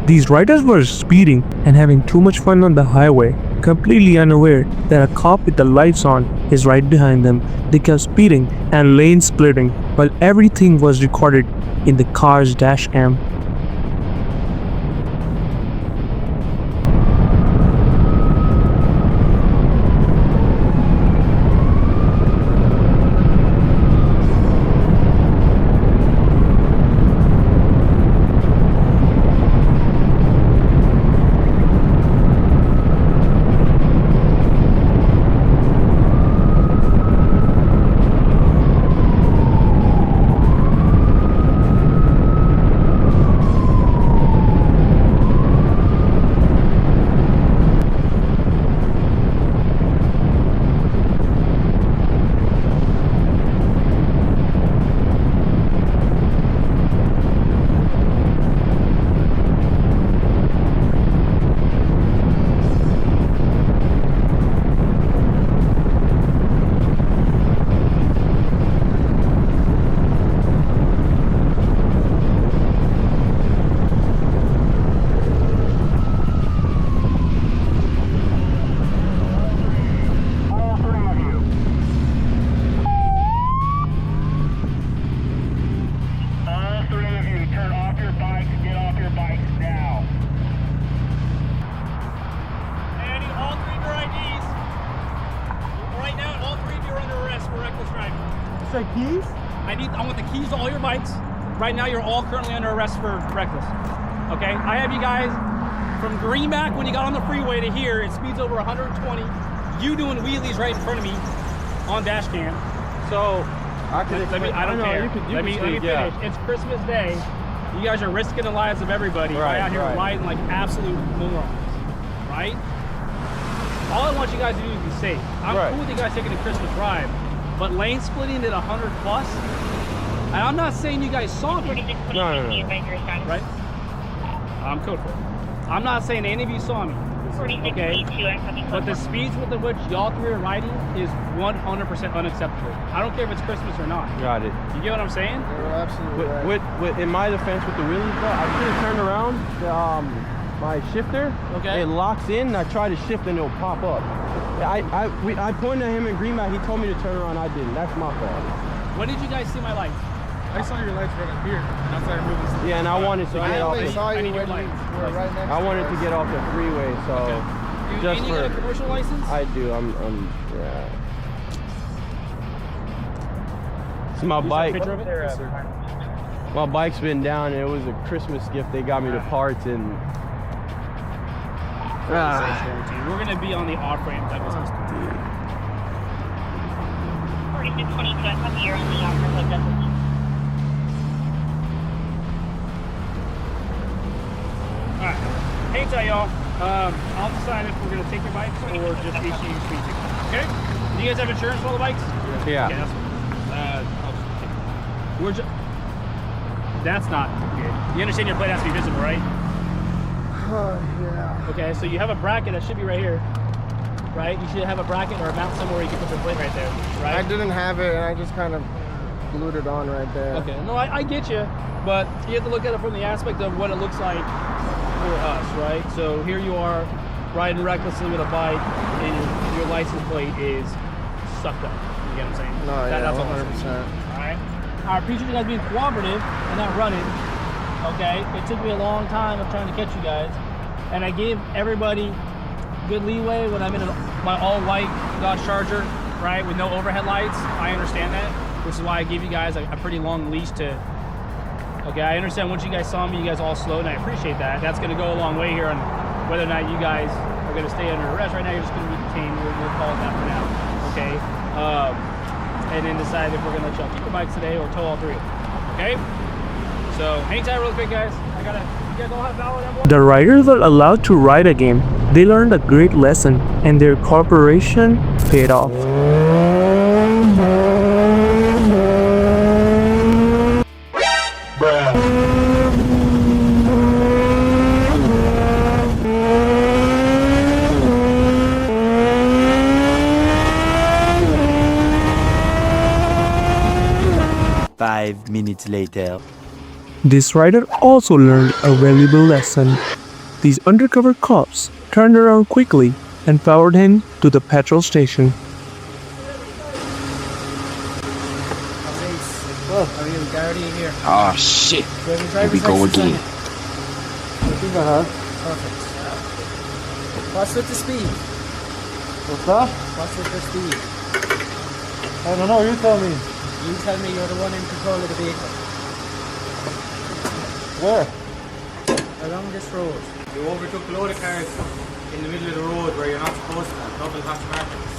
These riders were speeding and having too much fun on the highway, completely unaware that a cop with the lights on is right behind them. They kept speeding and lane splitting while everything was recorded in the car's dash cam. Keys? I want the keys to all your bikes. Right now, you're all currently under arrest for reckless. Okay? I have you guys from Greenback when you got on the freeway to here. It speeds over 120. You doing wheelies right in front of me on dash cam. So I don't care. Let me finish. It's Christmas Day. You guys are risking the lives of everybody right out here riding like absolute morons. Right? All I want you guys to do is be safe. I'm cool with you guys taking a Christmas ride. But lane splitting at 100 plus, and I'm not saying you guys saw me. No. Right? I'm code for it. I'm not saying any of you saw me. Okay? But the speeds with which y'all three are riding is 100% unacceptable. I don't care if it's Christmas or not. Got it. You get what I'm saying? You're absolutely right. In my defense with the wheelies, though, I should have turned around my shifter. Okay. It locks in, and I try to shift, and it'll pop up. I pointed at him in Greenback. He told me to turn around. I didn't. That's my fault. When did you guys see my lights? I saw your lights right up here, and I started moving. Yeah, and I wanted to get off. I need your lights. We're right next. I wanted to get off the freeway, so Okay. You got a commercial license? I do. Yeah. It's my bike. Picture of it? Yes, sir. My bike's been down, and it was a Christmas gift. They got me the parts, and we're gonna be on the off ramp. That was 4622, I have here on the off ramp. Alright. Hey, tell y'all. I'll decide if we're gonna take your bikes or just issue you speed tickets. Okay? Do you guys have insurance for all the bikes? yeah. Okay, I'll just take it. We're just. That's not good. You understand your plate has to be visible, right? Yeah. Okay, so you have a bracket that should be right here, right? You should have a bracket or a mount somewhere you can put your plate right there, right? I didn't have it, and I just kind of glued it on right there. Okay, no, I get you, but you have to look at it from the aspect of what it looks like for us, right? So here you are riding recklessly with a bike, and your license plate is sucked up. You get what I'm saying? No, That's yeah, 100%. 100%. All right. I appreciate you guys being cooperative and not running. Okay, it took me a long time of trying to catch you guys, and I gave everybody good leeway when I'm in my all-white Dodge Charger, right, with no overhead lights. I understand that, which is why I gave you guys a pretty long leash to. Okay, I understand once you guys saw me, you guys all slowed, and I appreciate that. That's going to go a long way here on whether or not you guys are going to stay under arrest. Right now, you're just going to be detained. We'll call it that for now. Okay, and then decide if we're going to let y'all keep your bikes today or tow all three of them. Okay. So, hang tight real quick, guys. You guys all have valid envelopes? The riders were allowed to ride again. They learned a great lesson, and their cooperation paid off. Five minutes later. This rider also learned a valuable lesson. These undercover cops turned around quickly and followed him to the petrol station. Well, are you Gardy here? Oh shit. Here we go again. Perfect. What's with the speed? What's that? What's with the speed? I don't know, you tell me. You tell me you're the one in control of the vehicle. Where? Along this road. You overtook a load of cars in the middle of the road where you're not supposed to have double hatch markers.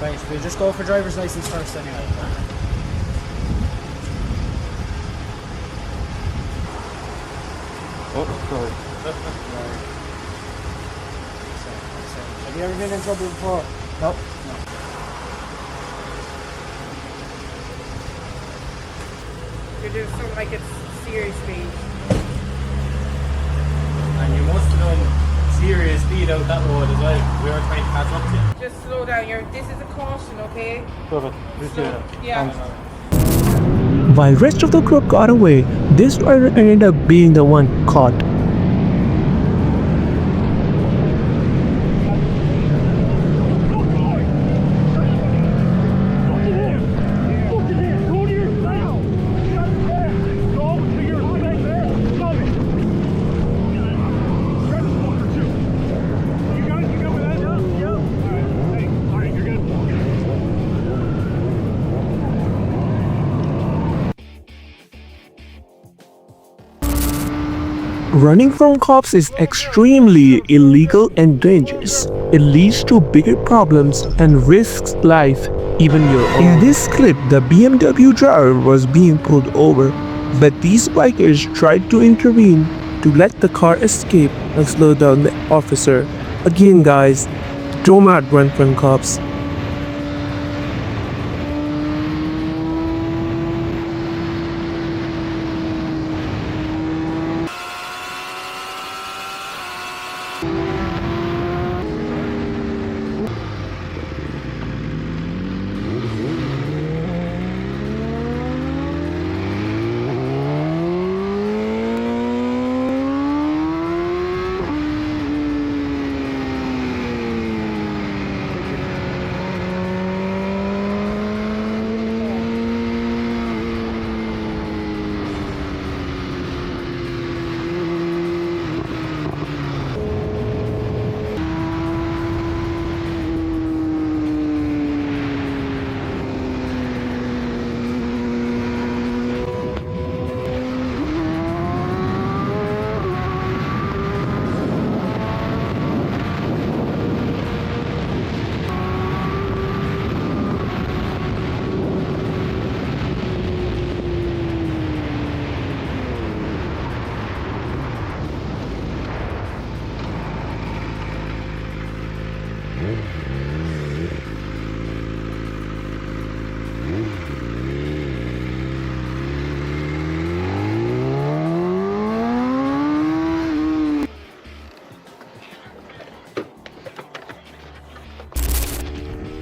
Right, we'll just go for driver's license first anyway. Oh, sorry. Have you ever been in trouble before? Nope. You're doing something like it's serious speed. And you must have done serious speed out that road as well. We were trying to catch up to you. Just slow down. This is a caution, okay? Perfect. Slow. Yeah. While rest of the group got away, this rider ended up being the one caught. Running from cops is extremely illegal and dangerous. It leads to bigger problems and risks life, even your own. In this clip, the BMW driver was being pulled over, but these bikers tried to intervene to let the car escape and slow down the officer. Again guys, do not run from cops.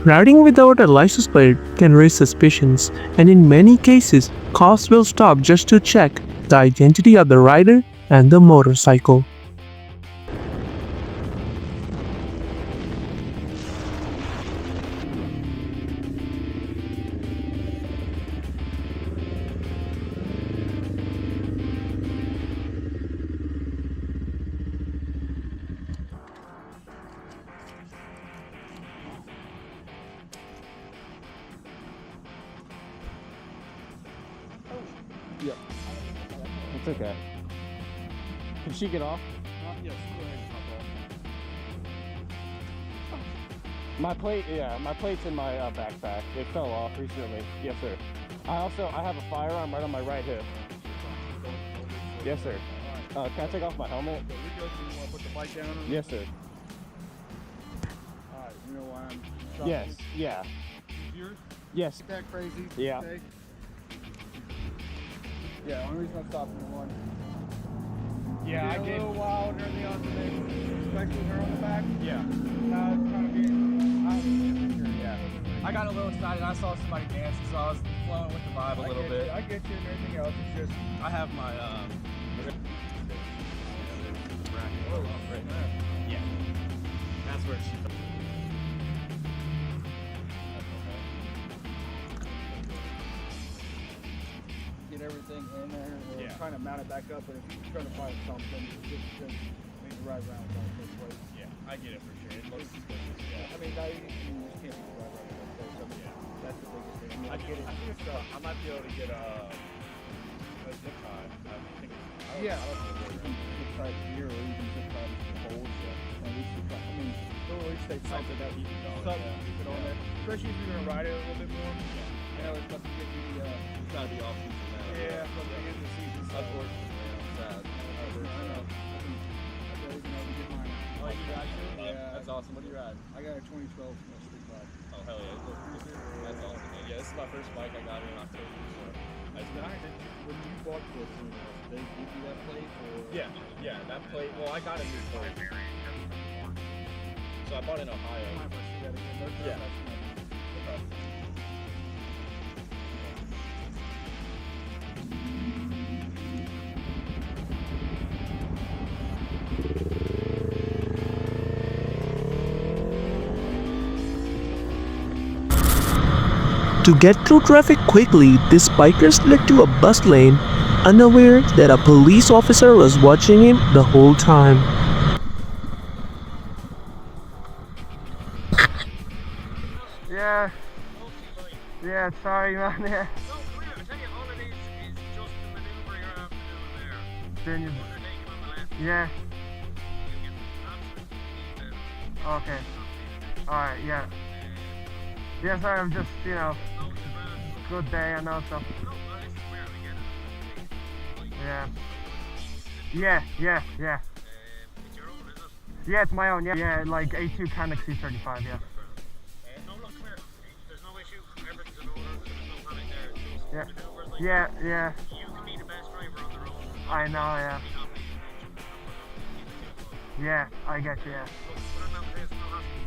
Riding without a license plate can raise suspicions, and in many cases, cops will stop just to check the identity of the rider and the motorcycle. Yeah. It's okay. Can she get off? Yes, go ahead. My plate, my plate's in my backpack. It fell off recently. Yes, sir. I have a firearm right on my right hip. Yes, sir. Can I take off my helmet? You want to put the bike down? Yes, sir. Alright, you know why I'm Yes, yeah. yours? Yes. That crazy? Yeah. Okay. Yeah, only reason I'm stopping the one. Yeah, I A did. little wild near the alternate, especially her on the back. Yeah. Now it's kind of getting, yeah. I got a little excited. I saw somebody dancing, so I was flowing with the vibe a little bit. I get you and everything else. It's just I have my right there. Yeah. That's where she. get everything in there. We're trying to mount it back up, but if you're trying to find something, just we need to ride around with this place. Yeah, I get it for sure. It looks suspicious. I mean, now you just can't be ride around with this place. I mean, that's the biggest thing. I mean, I get it. I think I might be able to get a zip tie. I think. I don't know you can zip tie here, or you can zip tie the holes. At least you try. I mean, at least they something that keep it on there. Especially if you're gonna ride it a little bit more. You know, it's supposed to get you. It's gotta be off season now. Yeah, from the beginning of the season. Unfortunately, I'm sad. I know. I really can only get mine. Oh, you got you? Yeah. That's awesome. What do you ride? I got a 2012 Street Glide. Oh, hell yeah. It's a cruiser. That's awesome, man. Yeah, this is my first bike. I got it in October, so. When you bought this, they give you that plate? Or? Yeah, that plate. Well, I got a new plate. So I bought it in Ohio. Yeah. Okay. To get through traffic quickly, this biker slid to a bus lane, unaware that a police officer was watching him the whole time. Yeah, sorry, man. Yeah. Then you, yeah. Okay. Alright, yeah. Yeah, sorry, I'm just, good day, I know, so. Yeah. Yeah. Yeah, it's my own, yeah. Yeah, like A2 Canuck C35, yeah. There's no issue. Everything's in order. There's no panic there. It's just Yeah, like yeah. you can be the best driver on the road. I know, yeah. Yeah, I get you, yeah.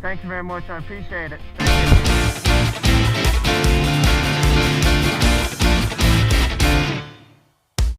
Thank you very much, I appreciate it. Thank you.